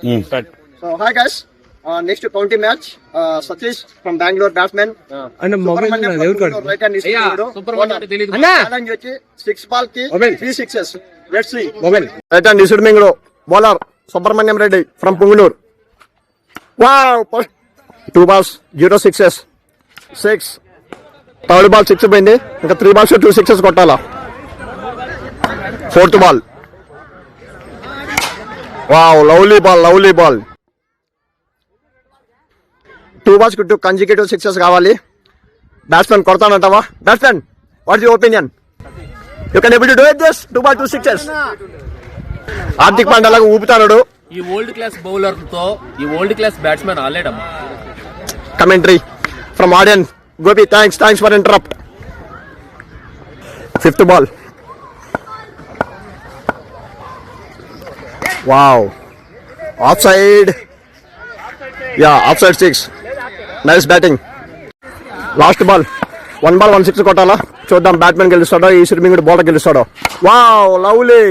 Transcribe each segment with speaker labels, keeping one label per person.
Speaker 1: So hi guys, next county match. Satish from Bangalore batsman.
Speaker 2: And
Speaker 1: Subramaniam from Bangalore right hand challenge వచ్చి 6 ball కి 3 sixes. Let's see. Right hand Isud Mingro bowler Subramaniam Reddy from Pungalore. Wow, 2 balls 0 sixes. 6. Third ball 6 పోయింది. ఇంకా 3 balls 2 sixes కొట్టాలా. Fourth ball. Wow, lovely ball. 2 balls కు 2 consecutive sixes కావాలి. Batsmen కొడతానంటావా? Batsmen, what's your opinion? You can able to do it this 2 balls 2 sixes. Hardik Pandya లాగా ఊపుతాడు.
Speaker 3: ఈ world class bowler తో ఈ వరల్డ్ క్లాస్ బ్యాట్స్మెన్ ఆడలేడమ్మా.
Speaker 1: Commentary from audience. Gopi, thanks for interrupt. 5th ball. Wow. Offside. Yeah, offside 6. Nice batting. Last ball. 1 ball 1 6 కొట్టాలా. చూద్దాం batmen గెలుస్తాడో ఈ స్విమ్మింగ్ బౌలర్ గెలుస్తాడో. Wow, lovely.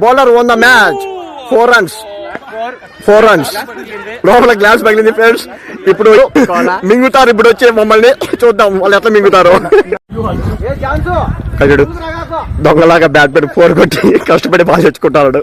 Speaker 1: Bowler won the match. 4 runs. లోపల glass పగిలింది friends. ఇప్పుడు మింగుతారు. ఇప్పుడు వచ్చే మమ్మల్ని చూద్దాం వాళ్ళు ఎట్లా మింగుతారు. కజడు దొంగలాగా బ్యాట్మెన్ 4 కొట్టి కష్టపడి బాగా తెచ్చుకుంటాడు.